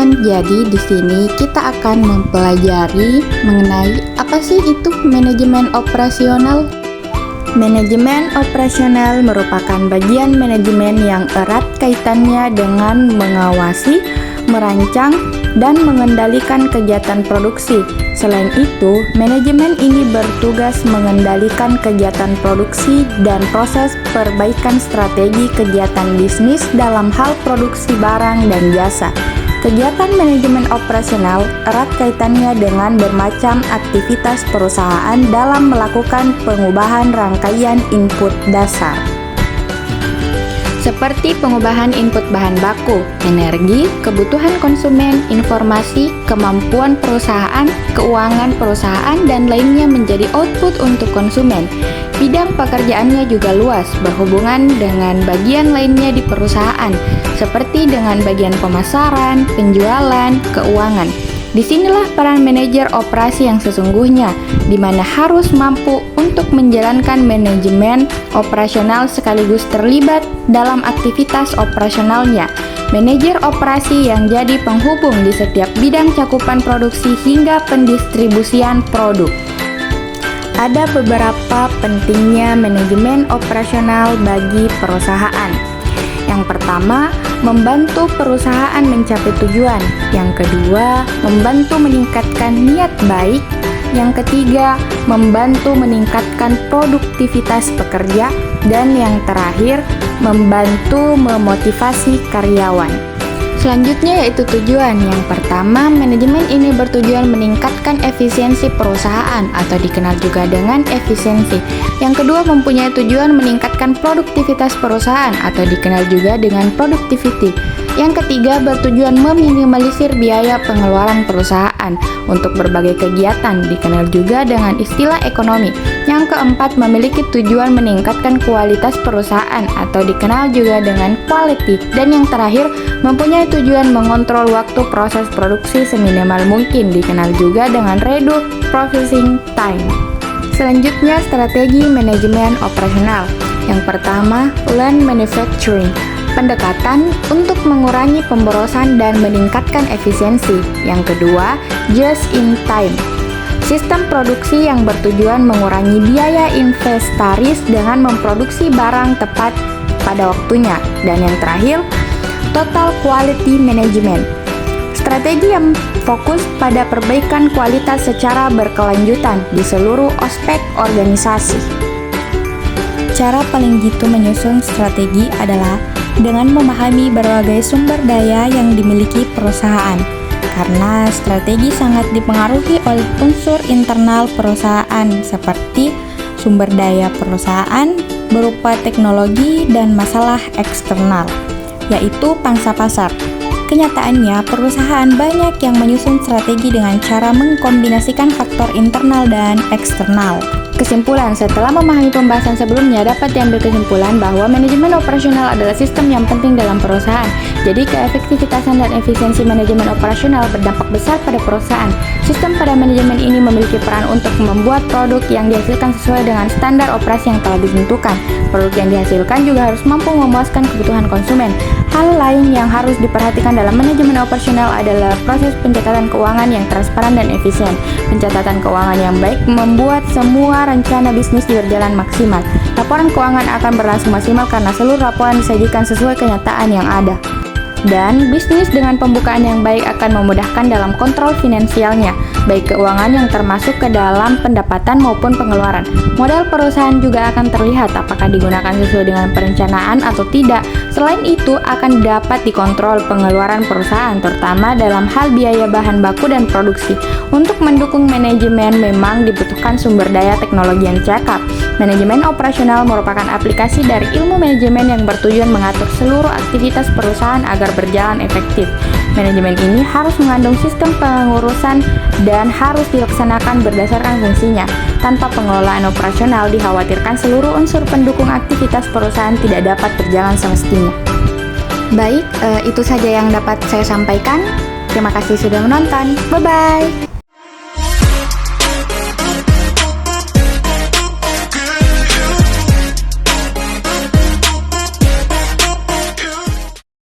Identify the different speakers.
Speaker 1: teman-teman, jadi di sini kita akan mempelajari mengenai apa sih itu manajemen operasional. Manajemen operasional merupakan bagian manajemen yang erat kaitannya dengan mengawasi, merancang, dan mengendalikan kegiatan produksi. Selain itu, manajemen ini bertugas mengendalikan kegiatan produksi dan proses perbaikan strategi kegiatan bisnis dalam hal produksi barang dan jasa. Kegiatan manajemen operasional erat kaitannya dengan bermacam aktivitas perusahaan dalam melakukan pengubahan rangkaian input dasar, seperti pengubahan input bahan baku, energi, kebutuhan konsumen, informasi, kemampuan perusahaan, keuangan perusahaan, dan lainnya menjadi output untuk konsumen. Bidang pekerjaannya juga luas, berhubungan dengan bagian lainnya di perusahaan, seperti dengan bagian pemasaran, penjualan, keuangan. Disinilah peran manajer operasi yang sesungguhnya, di mana harus mampu untuk menjalankan manajemen operasional sekaligus terlibat dalam aktivitas operasionalnya. Manajer operasi yang jadi penghubung di setiap bidang cakupan produksi hingga pendistribusian produk. Ada beberapa pentingnya manajemen operasional bagi perusahaan. Yang pertama, membantu perusahaan mencapai tujuan. Yang kedua, membantu meningkatkan niat baik. Yang ketiga, membantu meningkatkan produktivitas pekerja. Dan yang terakhir, membantu memotivasi karyawan. Selanjutnya yaitu tujuan. Yang pertama, manajemen ini bertujuan meningkatkan efisiensi perusahaan atau dikenal juga dengan efisiensi. Yang kedua, mempunyai tujuan meningkatkan produktivitas perusahaan atau dikenal juga dengan productivity. Yang ketiga, bertujuan meminimalisir biaya pengeluaran perusahaan untuk berbagai kegiatan, dikenal juga dengan istilah ekonomi. Yang keempat, memiliki tujuan meningkatkan kualitas perusahaan atau dikenal juga dengan quality. Dan yang terakhir, mempunyai tujuan mengontrol waktu proses produksi seminimal mungkin, dikenal juga dengan reduce processing time. Selanjutnya, strategi manajemen operasional. Yang pertama, lean manufacturing. Pendekatan untuk mengurangi pemborosan dan meningkatkan efisiensi. Yang kedua, just in time. Sistem produksi yang bertujuan mengurangi biaya inventaris dengan memproduksi barang tepat pada waktunya. Dan yang terakhir, total quality management. Strategi yang fokus pada perbaikan kualitas secara berkelanjutan di seluruh aspek organisasi. Cara paling jitu menyusun strategi adalah dengan memahami berbagai sumber daya yang dimiliki perusahaan, karena strategi sangat dipengaruhi oleh unsur internal perusahaan seperti sumber daya perusahaan berupa teknologi dan masalah eksternal, yaitu pangsa pasar. Kenyataannya, perusahaan banyak yang menyusun strategi dengan cara mengkombinasikan faktor internal dan eksternal. Kesimpulan, setelah memahami pembahasan sebelumnya, dapat diambil kesimpulan bahwa manajemen operasional adalah sistem yang penting dalam perusahaan. Jadi, keefektivitasan dan efisiensi manajemen operasional berdampak besar pada perusahaan. Sistem pada manajemen ini memiliki peran untuk membuat produk yang dihasilkan sesuai dengan standar operasi yang telah ditentukan. Produk yang dihasilkan juga harus mampu memuaskan kebutuhan konsumen. Hal lain yang harus diperhatikan dalam manajemen operasional adalah proses pencatatan keuangan yang transparan dan efisien. Pencatatan keuangan yang baik membuat semua rencana bisnis berjalan maksimal. Laporan keuangan akan berlangsung maksimal karena seluruh laporan disajikan sesuai kenyataan yang ada. Dan bisnis dengan pembukaan yang baik akan memudahkan dalam kontrol finansialnya, baik keuangan yang termasuk ke dalam pendapatan maupun pengeluaran. Modal perusahaan juga akan terlihat apakah digunakan sesuai dengan perencanaan atau tidak. Selain itu, akan dapat dikontrol pengeluaran perusahaan, terutama dalam hal biaya bahan baku dan produksi. Untuk mendukung manajemen memang dibutuhkan sumber daya teknologi yang cakap. Manajemen operasional merupakan aplikasi dari ilmu manajemen yang bertujuan mengatur seluruh aktivitas perusahaan agar berjalan efektif. Manajemen ini harus mengandung sistem pengurusan dan harus dilaksanakan berdasarkan fungsinya. Tanpa pengelolaan operasional, dikhawatirkan seluruh unsur pendukung aktivitas perusahaan tidak dapat berjalan semestinya. Baik, itu saja yang dapat saya sampaikan. Terima kasih sudah menonton. Bye-bye.